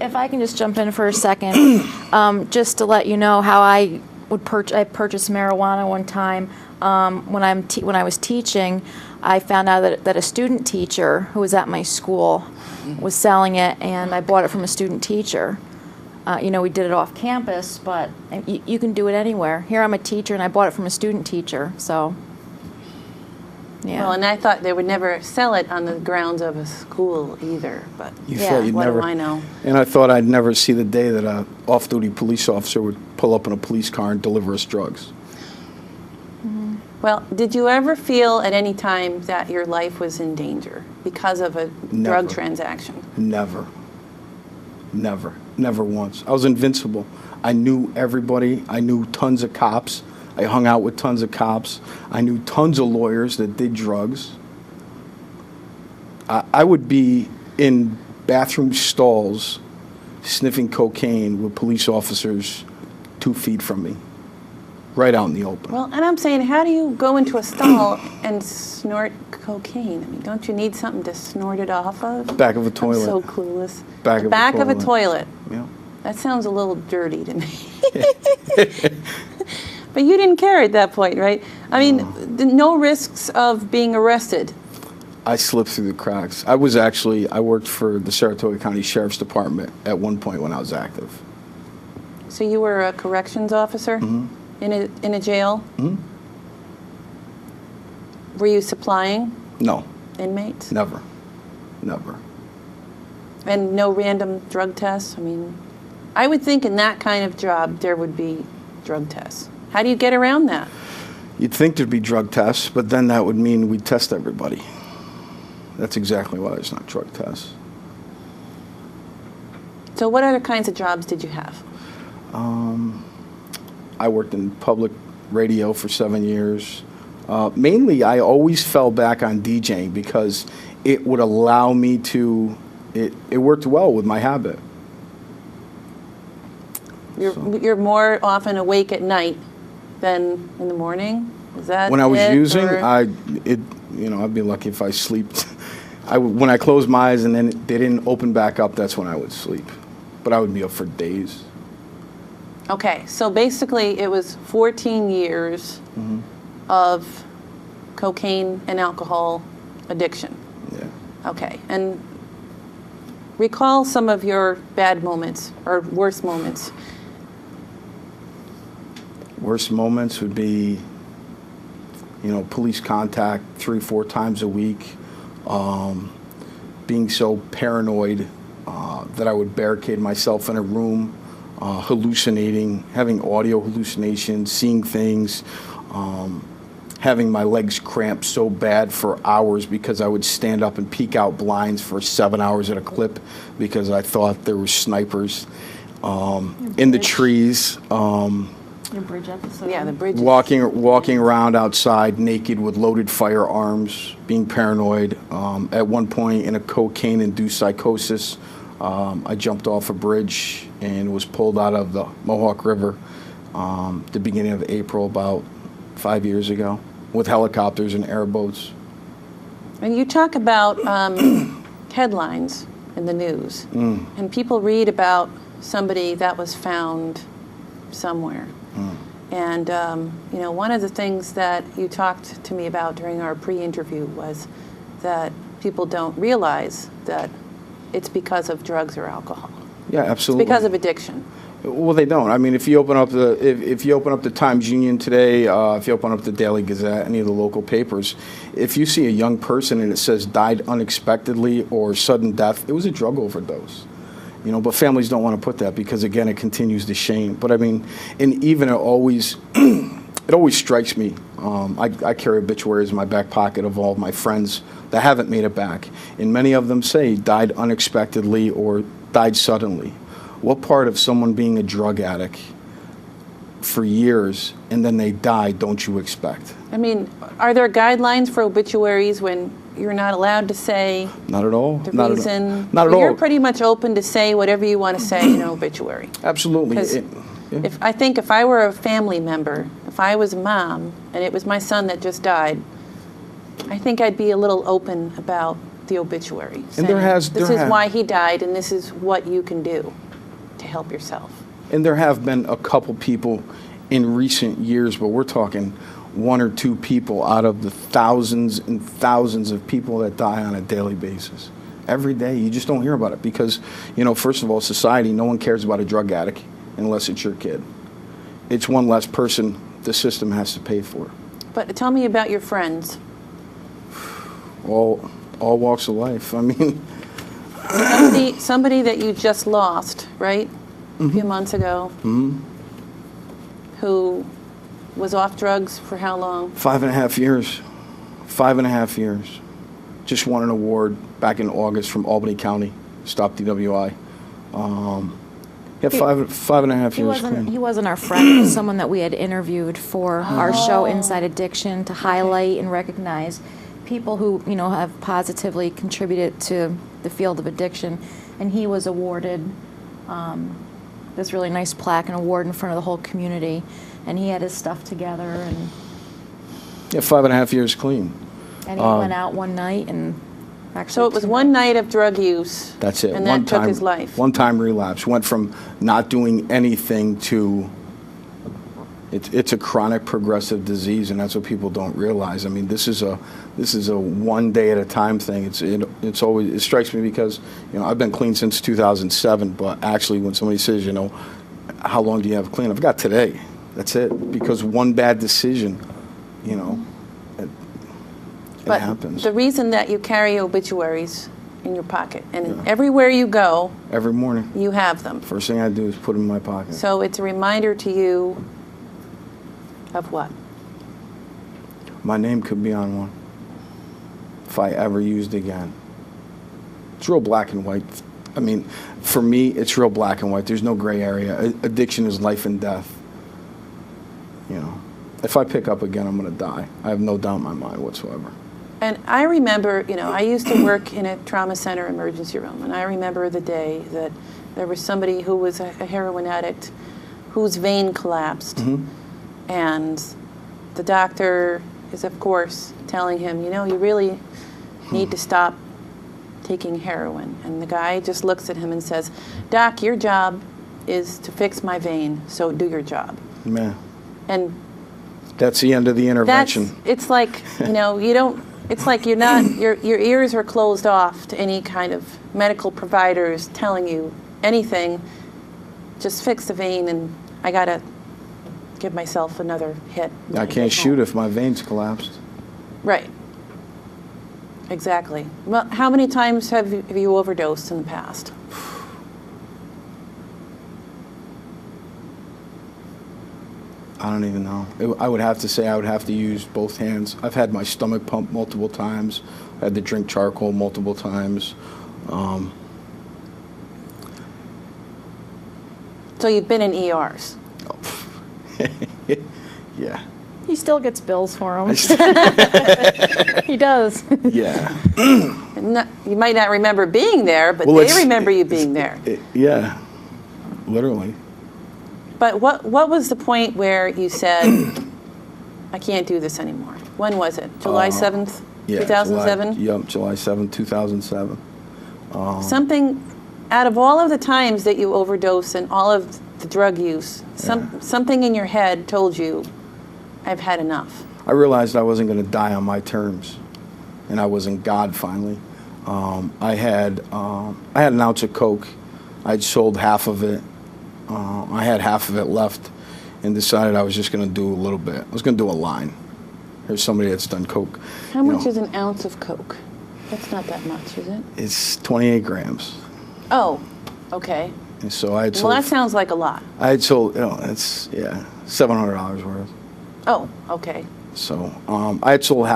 if I can just jump in for a second, just to let you know how I purchased marijuana one time. When I was teaching, I found out that a student teacher who was at my school was selling it, and I bought it from a student teacher. We did it off campus, but you can do it anywhere. Here I'm a teacher, and I bought it from a student teacher, so... Yeah. Well, and I thought they would never sell it on the grounds of a school either, but what do I know? And I thought I'd never see the day that an off-duty police officer would pull up in a police car and deliver us drugs. Mm-hmm. Well, did you ever feel at any time that your life was in danger because of a drug transaction? Never. Never. Never once. I was invincible. I knew everybody. I knew tons of cops. I hung out with tons of cops. I knew tons of lawyers that did drugs. I would be in bathroom stalls sniffing cocaine with police officers 2 feet from me, right out in the open. Well, and I'm saying, how do you go into a stall and snort cocaine? I mean, don't you need something to snort it off of? Back of a toilet. I'm so clueless. Back of a toilet. Yeah. That sounds a little dirty to me. But you didn't care at that point, right? I mean, no risks of being arrested. I slipped through the cracks. I worked for the Saratoga County Sheriff's Department at one point when I was active. So you were a corrections officer in a jail? Mm-hmm. Were you supplying No. Inmates? Never. Never. And no random drug tests? I mean, I would think in that kind of job there would be drug tests. How do you get around that? You'd think there'd be drug tests, but then that would mean we'd test everybody. That's exactly why there's not drug tests. So what other kinds of jobs did you have? I worked in public radio for 7 years. Mainly, I always fell back on DJing because it would allow me to, it worked well with my habit. You're more often awake at night than in the morning? Is that when I was using, or? I'd be lucky if I slept. When I closed my eyes and then they didn't open back up, that's when I would sleep. But I would be up for days. Okay, so basically it was 14 years of cocaine and alcohol addiction. Yeah. Okay, and recall some of your bad moments or worst moments. Worst moments would be, police contact 3-4 times a week, being so paranoid that I would barricade myself in a room, hallucinating, having audio hallucinations, seeing things, having my legs cramp so bad for hours because I would stand up and peek out blinds for 7 hours at a clip because I thought there were snipers in the trees. Your bridge episode. Yeah, the bridge. Walking around outside naked with loaded firearms, being paranoid. At one point in a cocaine-induced psychosis, I jumped off a bridge and was pulled out of the Mohawk River the beginning of April about 5 years ago with helicopters and airboats. And you talk about headlines in the news, and people read about somebody that was found somewhere. And, one of the things that you talked to me about during our pre-interview was that people don't realize that it's because of drugs or alcohol. Yeah, absolutely. It's because of addiction. Well, they don't. I mean, if you open up the Times Union today, if you open up the Daily Gazette, any of the local papers, if you see a young person and it says died unexpectedly or sudden death, it was a drug overdose. But families don't want to put that because, again, it continues to shame. But, I mean, and even it always strikes me. I carry obituaries in my back pocket of all of my friends that haven't made it back. And many of them say died unexpectedly or died suddenly. What part of someone being a drug addict for years and then they die don't you expect? I mean, are there guidelines for obituaries when you're not allowed to say not at all. The not reason? Not at all. You're pretty much open to say whatever you want to say in an obituary. Absolutely. If I were a family member, if I was a mom and it was my son that just died, I think I'd be a little open about the obituary. And saying, there has- this there is ha- why he died, and this is what you can do to help yourself. And there have been a couple people in recent years, but we're talking one or two people out of the thousands and thousands of people that die on a daily basis. Every day, you just don't hear about it because, first of all, society, no one cares about a drug addict unless it's your kid. It's one less person the system has to pay for. But tell me about your friends. All walks of life. I mean, Somebody that you just lost, right? A few months ago. Who was off drugs for how long? 5.5 years. 5.5 years. Just won an award back in August from Albany County. Stop DWI. Yeah, 5.5 years clean. He wasn't our friend. He was someone that we had interviewed for our show Inside Addiction to highlight and recognize people who have positively contributed to the field of addiction. And he was awarded this really nice plaque and award in front of the whole community. And he had his stuff together, and Yeah, 5.5 years clean. he went out one night and actually. So it was one night of drug use. That's it. And One that took time, his life. One time relapse. Went from not doing anything to. It's a chronic progressive disease, and that's what people don't realize. I mean, this is a one day at a time thing. It strikes me because I've been clean since 2007, but actually when somebody says how long do you have clean? I've got today. That's it. Because one bad decision, it But happens. the reason that you carry obituaries in your pocket, and everywhere you go, Every morning, you have them. first thing I do is put them in my pocket. So it's a reminder to you of what? My name could be on one if I ever used again. It's real black and white. I mean, for me, it's real black and white. There's no gray area. Addiction is life and death. If I pick up again, I'm going to die. I have no doubt in my mind whatsoever. And I remember, I used to work in a trauma center emergency room, and I remember the day that there was somebody who was a heroin addict whose vein collapsed. And the doctor is, of course, telling him, you really need to stop taking heroin. And the guy just looks at him and says, Doc, your job is to fix my vein, so do your job. Man, And that's the end of the intervention. it's like, you don't, it's like you're not, your ears are closed off to any kind of medical providers telling you anything. Just fix the vein, and I got to give myself another hit. I can't shoot if my veins collapsed. Right. Exactly. Well, how many times have you overdosed in the past? I don't even know. I would have to say I would have to use both hands. I've had my stomach pumped multiple times. I had to drink charcoal multiple times. So you've been in ERs. Yeah. He still gets bills for him. He does. Yeah. You might not remember being there, but Well, they remember you being there. Yeah. Literally. But what was the point where you said, I can't do this anymore? When was it? July 7th, Yeah. 2007? July 7th, 2007. Something, out of all of the times that you overdosed and all of the drug use, something in your head told you, I've had enough. I realized I wasn't going to die on my terms, and I wasn't God finally. I had an ounce of coke. I'd sold half of it. I had half of it left and decided I was just going to do a little bit. I was going to do a line. Here's somebody that's done coke. How much is an ounce of coke? That's not that much, is it? It's 28 grams. Oh, okay. And so I had Well, sold. that sounds like a lot. I had sold. It's $700 worth. Oh, okay. So I had sold half.